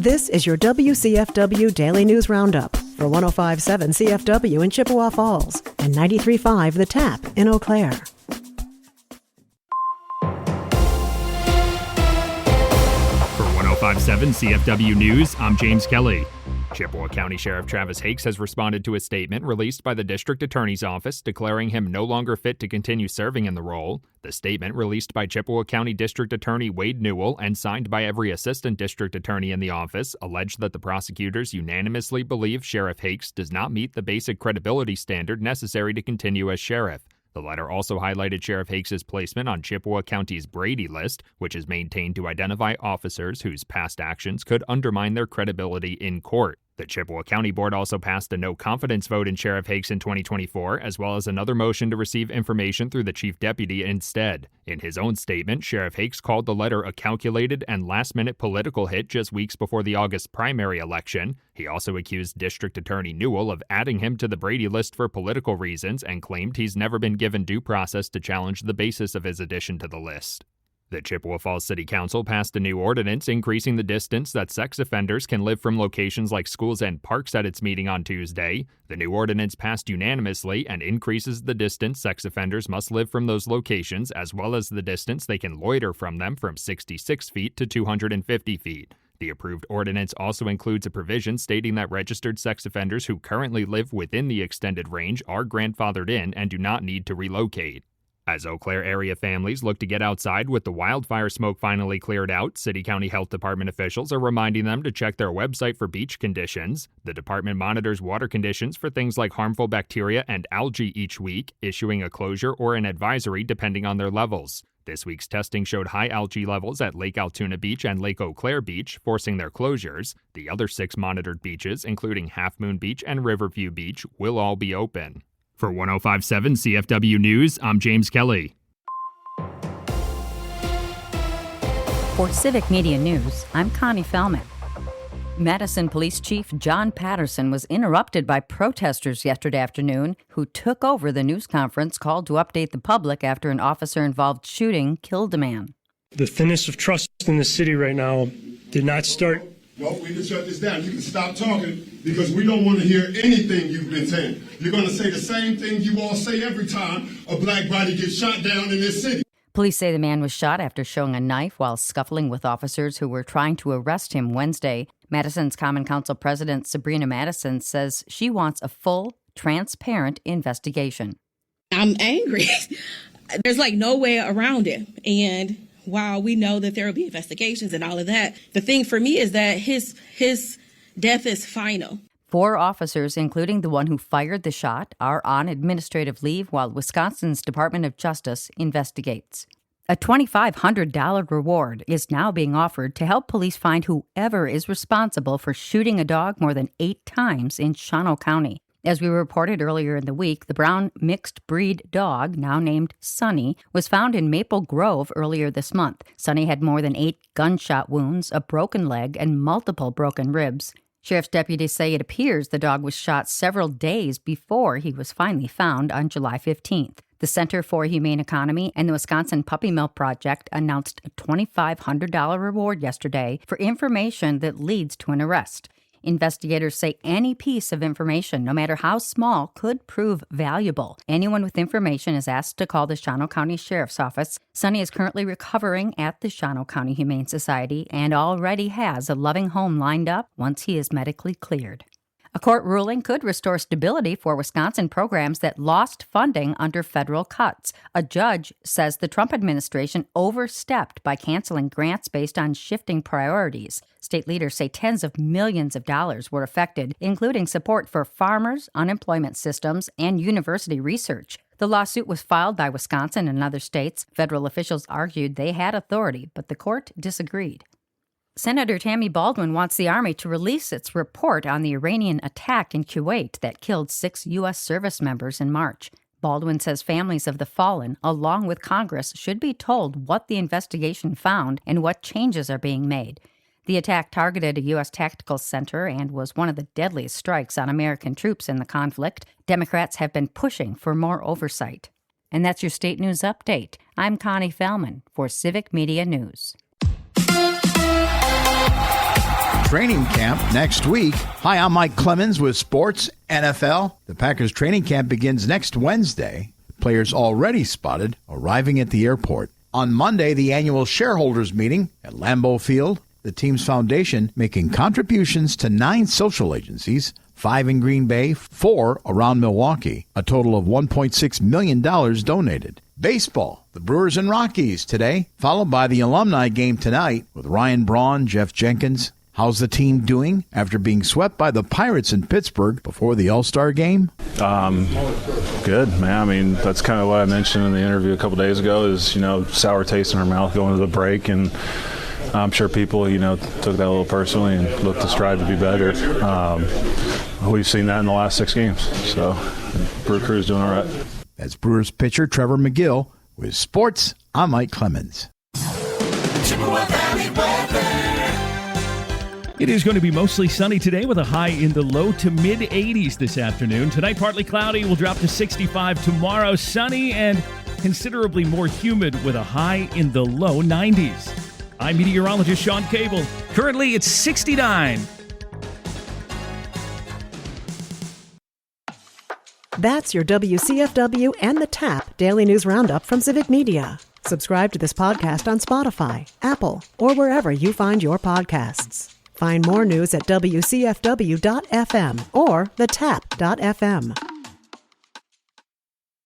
This is your WCFW Daily News Roundup for 105.7 CFW in Chippewa Falls and 93.5 The Tap in Eau Claire. For 105.7 CFW News, I'm James Kelly. Chippewa County Sheriff Travis Hakes has responded to a statement released by the District Attorney's Office declaring him no longer fit to continue serving in the role. The statement, released by Chippewa County District Attorney Wade Newell and signed by every assistant district attorney in the office, alleged that the prosecutors unanimously believe Sheriff Hakes does not meet the basic credibility standard necessary to continue as sheriff. The letter also highlighted Sheriff Hakes' placement on Chippewa County's Brady List, which is maintained to identify officers whose past actions could undermine their credibility in court. The Chippewa County Board also passed a no-confidence vote in Sheriff Hakes in 2024, as well as another motion to receive information through the chief deputy instead. In his own statement, Sheriff Hakes called the letter a calculated and last-minute political hit just weeks before the August primary election. He also accused District Attorney Newell of adding him to the Brady List for political reasons and claimed he's never been given due process to challenge the basis of his addition to the list. The Chippewa Falls City Council passed a new ordinance increasing the distance that sex offenders can live from locations like schools and parks at its meeting on Tuesday. The new ordinance passed unanimously and increases the distance sex offenders must live from those locations, as well as the distance they can loiter from them, from 66 feet to 250 feet. The approved ordinance also includes a provision stating that registered sex offenders who currently live within the extended range are grandfathered in and do not need to relocate. As Eau Claire area families look to get outside with the wildfire smoke finally cleared out, City-County Health Department officials are reminding them to check their website for beach conditions. The department monitors water conditions for things like harmful bacteria and algae each week, issuing a closure or an advisory depending on their levels. This week's testing showed high algae levels at Lake Altoona Beach and Lake Eau Claire Beach, forcing their closures. The other 6 monitored beaches, including Half Moon Beach and Riverview Beach, will all be open. For 105.7 CFW News, I'm James Kelly. For Civic Media News, I'm Connie Fellman. Madison Police Chief John Patterson was interrupted by protesters yesterday afternoon who took over the news conference called to update the public after an officer-involved shooting killed a man. The thinness of trust in the city right now did not start. Well, we can shut this down. You can stop talking because we don't want to hear anything you've been saying. You're going to say the same thing you all say every time a black body gets shot down in this city. Police say the man was shot after showing a knife while scuffling with officers who were trying to arrest him Wednesday. Madison's Common Council President Sabrina Madison says she wants a full, transparent investigation. I'm angry. There's no way around it. And while we know that there will be investigations and all of that, the thing for me is that his death is final. 4 officers, including the one who fired the shot, are on administrative leave while Wisconsin's Department of Justice investigates. A $2,500 reward is now being offered to help police find whoever is responsible for shooting a dog more than 8 times in Shawano County. As we reported earlier in the week, the brown mixed-breed dog, now named Sunny, was found in Maple Grove earlier this month. Sunny had more than 8 gunshot wounds, a broken leg, and multiple broken ribs. Sheriff's deputies say it appears the dog was shot several days before he was finally found on July 15th. The Center for Humane Economy and the Wisconsin Puppy Mill Project announced a $2,500 reward yesterday for information that leads to an arrest. Investigators say any piece of information, no matter how small, could prove valuable. Anyone with information is asked to call the Shawano County Sheriff's Office. Sonny is currently recovering at the Shawano County Humane Society and already has a loving home lined up once he is medically cleared. A court ruling could restore stability for Wisconsin programs that lost funding under federal cuts. A judge says the Trump administration overstepped by canceling grants based on shifting priorities. State leaders say tens of millions of dollars were affected, including support for farmers, unemployment systems, and university research. The lawsuit was filed by Wisconsin and other states. Federal officials argued they had authority, but the court disagreed. Senator Tammy Baldwin wants the Army to release its report on the Iranian attack in Kuwait that killed 6 U.S. service members in March. Baldwin says families of the fallen, along with Congress, should be told what the investigation found and what changes are being made. The attack targeted a U.S. tactical center and was one of the deadliest strikes on American troops in the conflict. Democrats have been pushing for more oversight. And that's your state news update. I'm Connie Fellman for Civic Media News. training camp next week. Hi, I'm Mike Clemens with Sports NFL. The Packers training camp begins next Wednesday. Players already spotted arriving at the airport. On Monday, the annual shareholders meeting at Lambeau Field. The team's foundation making contributions to 9 social agencies, 5 in Green Bay, 4 around Milwaukee. A total of $1.6 million donated. Baseball, the Brewers and Rockies today, followed by the alumni game tonight with Ryan Braun, Jeff Jenkins. How's the team doing after being swept by the Pirates in Pittsburgh before the All-Star game? Good, man. I mean, that's kind of what I mentioned in the interview a couple days ago is, sour taste in our mouth going to the break. And I'm sure people, took that a little personally and looked to strive to be better. We've seen that in the last 6 games. So Brew Crew's doing all right. That's Brewers pitcher Trevor McGill with Sports. I'm Mike Clemens. It is going to be mostly sunny today with a high in the low to mid 80s this afternoon. Tonight, partly cloudy, will drop to 65. Tomorrow, sunny and considerably more humid with a high in the low 90s. I'm meteorologist Sean Cable. Currently, it's 69. That's your WCFW and the TAP Daily News Roundup from Civic Media. Subscribe to this podcast on Spotify, Apple, or wherever you find your podcasts. Find more news at WCFW.FM or thetap.fm.